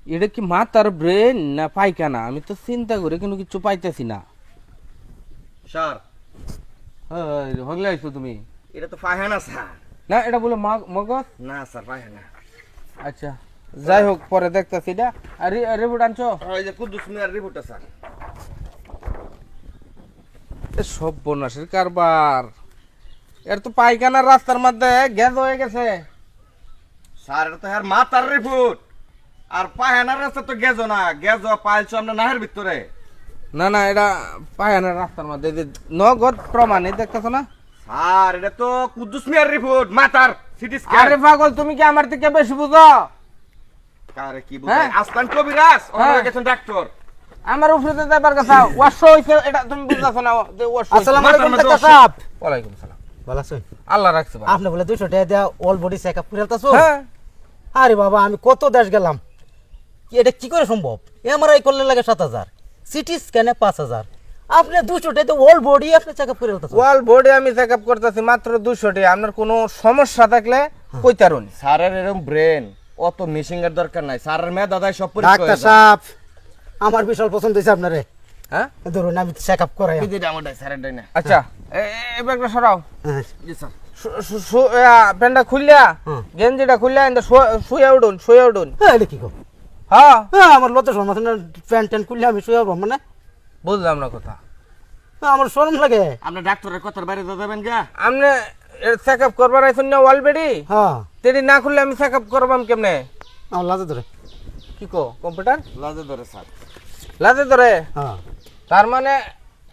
এটা কি মাথার ব্রেন না পায়খানা? আমি তো চিন্তা করে কিন্তু কিছু পাইতেছি না। স্যার হগলে আইছো তুমি? এটা তো পায়খানা স্যার। না এটা বলে মগজ। না স্যার পায়খানা। আচ্ছা যাই হোক পরে দেখতেছি। এটা আর রিপোর্ট আনছো? ওই যে কুদ্দুস মিয়ার রিপোর্টটা স্যার। সব বনাসের কারবার। এর তো পায়খানার রাস্তার মধ্যে গ্যাস হয়ে গেছে। স্যার এটা তো হ্যাঁ মাথার রিপোর্ট, আর পায়খানার রাস্তা তো গেছো না, গেছো পাইছো আমরা নাহের ভিতরে। না না এটা পায়খানার রাস্তার মধ্যে যে নগদ প্রমাণ এই দেখতেছো না? স্যার এটা তো কুদ্দুস মিয়ার রিপোর্ট মাথার সিটি স্ক্যান। আরে পাগল তুমি কি আমার থেকে বেশি বুঝো? কারে কি বুঝাই? আসলান কবিরাজ ওখানে গেছেন ডাক্তার। আমার উপরে তো যাবার কথা ওয়াশ হইছে, এটা তুমি বুঝতাছো না যে ওয়াশ। আসসালামু আলাইকুম ডাক্তার সাহেব। ওয়ালাইকুম সালাম। ভালো আছেন? আল্লাহ রাখছে ভালো। আপনি বলে 200 টাকা দেয়া অল বডি চেকআপ করে আলতাছো? হ্যাঁ আরে বাবা আমি কত দেশ গেলাম, এটা কি করে সম্ভব? এমআরআই করলে লাগে 7000, সিটি স্ক্যানে 5000, আপনি 200 টাকা অল বডি আপনি চেকআপ করে আলতাছো? ওয়াল বোর্ডে আমি চেকআপ করতেছি মাত্র 200 টাকা। আপনার কোনো সমস্যা থাকলে কইতারুন। স্যারের এরকম ব্রেন অত মিশিংয়ের দরকার নাই, স্যারের মেয়ে দাদাই সব পরীক্ষা ডাক্তার সাহেব আমার বিশাল পছন্দ হইছে আপনারে। হ্যাঁ ধরুন আমি চেকআপ করাই। বিদিটা আমারটাই স্যারের ডাই না। আচ্ছা এবার একটা সরাও। হ্যাঁ জি স্যার। প্যান্টটা খুললা, হুম। গেঞ্জিটা খুললা, শুয়ে উঠুন। এটা কি গো? হ্যাঁ হ্যাঁ আমার লতে সমস্যা না, প্যান্ট ট্যান্ট খুললে আমি শুয়ে যাবো মানে? বুঝলাম না কথা। আমার শরম লাগে। আপনি ডাক্তারের কথার বাইরে তো যাবেন গা? আপনি চেকআপ করবার আইছেন না অলরেডি? হ্যাঁ তেরি না খুললে আমি চেকআপ করবাম কেমনে? আমার লাজে ধরে। কি কো কম্পিউটার লাজে ধরে স্যার। লাজে ধরে? হ্যাঁ তার মানে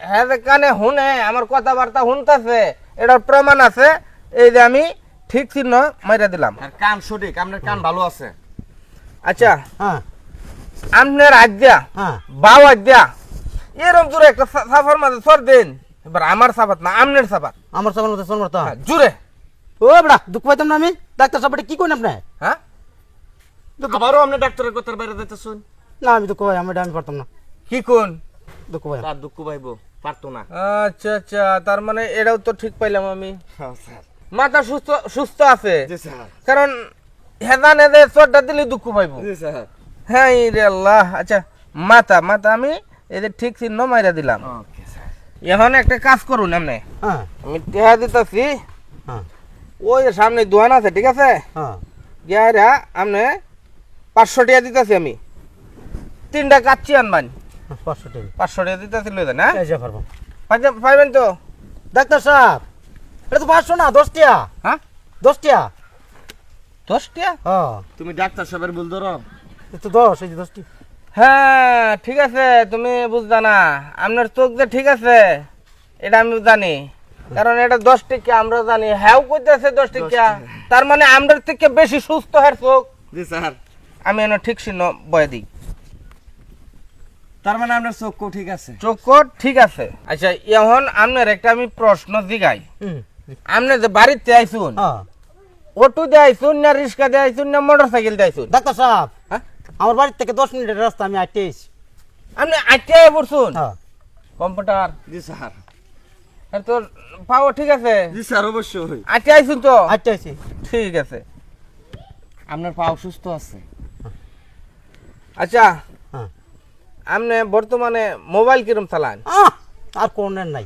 হ্যাঁ যে কানে শুনে আমার কথাবার্তা শুনতেছে, এটার প্রমাণ আছে। এই যে আমি ঠিক চিহ্ন মাইরা দিলাম। আর কান সঠিক, আপনার কান ভালো আছে। আচ্ছা হ্যাঁ আপনার আজ্ঞা হ্যাঁ বাউ আজ্ঞা এরকম জোরে একটা সাফার মাঝে সর দিন। এবার আমার সাফাত না আপনার সাফাত। আমার সবার মতো শোন তো। জোরে। ও বেড়া দুঃখ পাইতাম না আমি? ডাক্তার সাহেব কি করেন আপনি? হ্যাঁ আবারও আপনি ডাক্তারের কথার বাইরে যেতেছেন? না আমি দুঃখ পাই, আমি পারতাম না। কি কোন? দুঃখ পাই। তার দুঃখ পাইবো পারতো না। আচ্ছা আচ্ছা তার মানে এটাও তো ঠিক পাইলাম আমি। হ্যাঁ স্যার। মাথা সুস্থ সুস্থ আছে, জি স্যার। কারণ হেদান হেদে চোরটা দিলে দুঃখ পাইব। জি স্যার। হ্যাঁ রে আল্লাহ। আচ্ছা মাথা আমি এদের ঠিক চিহ্ন মাইরা দিলাম। Okay sir. এখন একটা কাজ করুন আপনি, হ্যাঁ আমি টেহা দিতেছি। হ্যাঁ ওই যে সামনে দোকান আছে ঠিক আছে, হ্যাঁ গিয়া আপনি 500 টাকা দিতেছি আমি। 3টা কাচ্চি আনবান। 500 টাকা 500 টাকা দিতেছি লই দেন। হ্যাঁ এই যে পারবো। পাইবেন তো? ডাক্তার সাহেব এটা তো 500 না 10 টাকা। হ্যাঁ 10 টাকা। 10 টাকা? হ্যাঁ তুমি ডাক্তার সাহেবের ভুল ধরো। এটা তো 10, এই যে 10 টাকা। হ্যাঁ ঠিক আছে, তুমি বুঝতা না। আপনার চোখ যে ঠিক আছে এটা আমি জানি, কারণ এটা 10 টাকা আমরা জানি। হ্যাঁ কইতেছে 10 টাকা, তার মানে আমাদের থেকে বেশি সুস্থ হ্যার চোখ। জি স্যার। আমি এনে ঠিক চিহ্ন বয়ে দিই। তার মানে আপনার চোখ ঠিক আছে? চোখ ঠিক আছে। আচ্ছা এখন আপনার একটা আমি প্রশ্ন জিগাই। আপনি যে বাড়িতে আইসুন, হ্যাঁ অটো দিয়ে আইসুন না রিক্সা দিয়ে আইসুন না মোটর সাইকেল দিয়ে আইসুন? ডাক্তার সাহেব হ্যাঁ আমার বাড়ি থেকে 10 মিনিটের রাস্তা, আমি আইতে আইছি। আপনি আইতে পড়ছুন? হ্যাঁ কম্পিউটার জি স্যার। তো পাও ঠিক আছে? জি স্যার অবশ্যই। আইতে আইসুন তো? আইতে আইছি। ঠিক আছে। আপনার পাও সুস্থ আছে? আচ্ছা হ্যাঁ আপনি বর্তমানে মোবাইল কিরম চালান? আর কোনের নাই,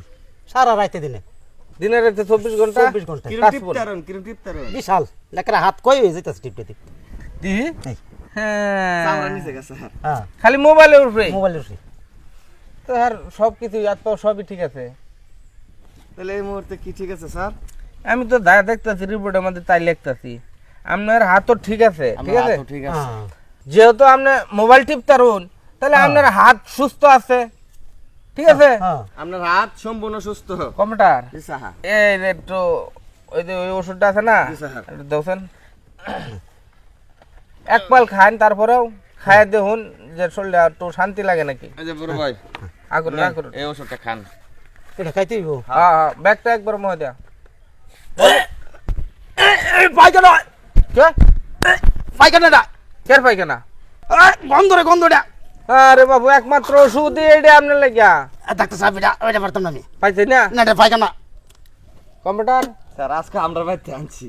সারা রাইতে দিনে দিনের রাতে 24 ঘন্টা? 24 ঘন্টা। কিরম কাজ টিপতারেন, কিরম টিপতারেন? বিশাল লেকরা হাত কই হয়ে যাইতাছে টিপতে টিপতে। দি এই, হ্যাঁ চামড়া নিচে গেছে স্যার। হ্যাঁ খালি মোবাইলের উপরে? মোবাইলের উঠে। তো আর সব কিছু এত সবই ঠিক আছে। তাহলে এই মুহূর্তে কি ঠিক আছে স্যার? আমি তো যা দেখতেছি রিপোর্টের মধ্যে তাই লিখতেছি আপনার হাতও ঠিক আছে। ঠিক আছে, ঠিক আছে। হ্যাঁ যেহেতু আপনি মোবাইল টিপতারুন তাহলে আপনার হাত সুস্থ আছে। ঠিক আছে, হ্যাঁ আপনার হাত সম্পূর্ণ সুস্থ। কম্পিউটার জি স্যার। এই যে একটু ওই যে ওই ওষুধটা আছে না, জি স্যার। একটু দেখছেন এক পাল খান, তারপরেও খায় দেখুন যে শরীরে একটু শান্তি লাগে নাকি। এই যে বড় ভাই, আগুন না করুন। এই ওষুধটা খান। এটা খাইতে হইব। হ্যাঁ হ্যাঁ ব্যাগটা একবার মহে দেয়া। পায়খানা কে পায়খানাটা কের পাইখানা? গন্ধটা। আরে বাবু একমাত্র ওষুধ এটা আপনার লাগিয়া ডাক্তার সাহেব এটা ওইটা পারতাম না আমি। পাইছে না? না এটা পায়খানা। কম্পিউটার স্যার আজকে আমরা বাড়িতে আনছি।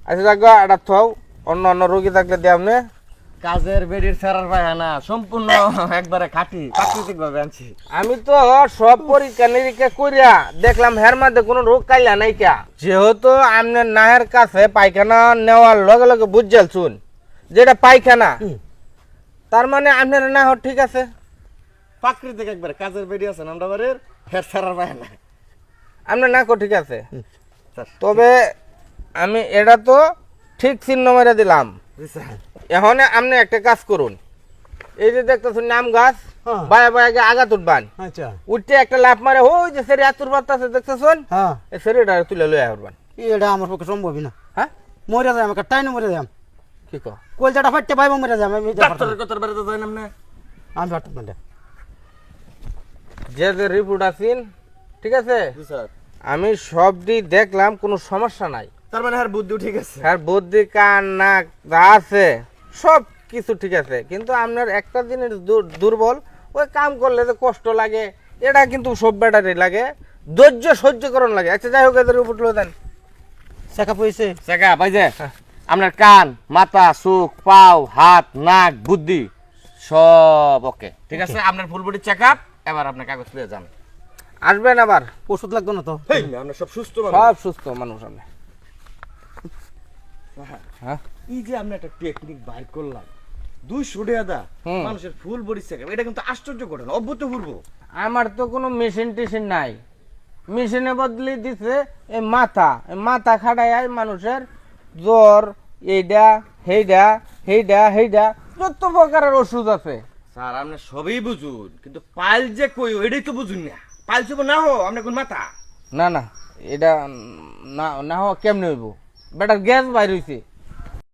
আচ্ছা যাক এটা থাও, অন্য অন্য রোগী থাকলে দিয়ে আপনি কাজের বেডির সেরার পায়খানা সম্পূর্ণ একবারে খাঁটি প্রাকৃতিক ভাবে আনছি। আমি তো সব পরীক্ষা নিরীক্ষা করিয়া দেখলাম হের মধ্যে কোনো রোগ কাইলা নাই কা। যেহেতু আপনার নাহের কাছে পায়খানা নেওয়ার লগে লগে বুঝছেন শুন যেটা পায়খানা, তার মানে আপনার না ঠিক আছে। প্রাকৃতিক একবারে কাজের বেডি আছে আমরা বাড়ির হের সেরার পায়খানা। আপনার না ঠিক আছে, স্যার তবে আমি এটা তো ঠিক চিহ্ন মেরে দিলাম। জি স্যার। এখন আপনি একটা কাজ করুন, এই যে দেখতেছেন নাম গাছ, হ্যাঁ। বায়া বায়াকে আগা তুলবান, আচ্ছা উঠতে একটা লাভ মারে ওই যে সেরি আতুর পাতা আছে দেখতেছেন, হ্যাঁ এই সেরিটা তুলে লয়ে আসবেন। এটা আমার পক্ষে সম্ভবই না। হ্যাঁ মরে যাই আমাকে টাইনে মরে যাই কি কো? কলজাটা ফাটতে পাইব মরে যাই আমি ডাক্তারের কথার বাড়িতে যাই না আপনি? আমি ফাটতাম না। যে যে রিপোর্ট আছেন ঠিক আছে, জি স্যার। আমি সবটি দেখলাম, কোনো সমস্যা নাই। তার মানে হের বুদ্ধিও ঠিক আছে। আর বুদ্ধি কান নাক যা আছে সব কিছু ঠিক আছে, কিন্তু আপনার একটা জিনিস দুর্বল, ওই কাম করলে যে কষ্ট লাগে, এটা কিন্তু সব ব্যাটারি লাগে, ধৈর্য সহ্যকরণ লাগে। আচ্ছা যাই হোক, এদের উপর তুলে দেন। চেকআপ হয়েছে? সেকা ভাই যে আপনার কান মাথা চোখ পাও হাত নাক বুদ্ধি সব ওকে ঠিক আছে। আপনার ফুল বডি চেক আপ, এবার আপনার কাগজ নিয়ে যান। আসবেন আবার, ওষুধ লাগতো না তো? হেই আমরা সব সুস্থ সব সুস্থ মানুষ আমি। হ্যাঁ এই যে আমরা একটা টেকনিক বাইর করলাম 200 টাকা হুম। মানুষের ফুল বডি চেক আপ, এটা কিন্তু আশ্চর্য ঘটনা, অভূতপূর্ব। আমার তো কোনো মেশিন টেশিন নাই, মেশিনে বদলে দিছে এই মাথা খাটায় মানুষের জ্বর, এইটা হেইডা হেইডা হেইডা যত প্রকারের ওষুধ আছে। স্যার আপনি সবই বুঝুন, কিন্তু পাইল যে কই এটাই তো বুঝুন না। পাইল চুপ না হো আপনি কোন মাথা। না না, এটা না না হওয়া কেমনে হইব, বেটার গ্যাস বাইর হইছে।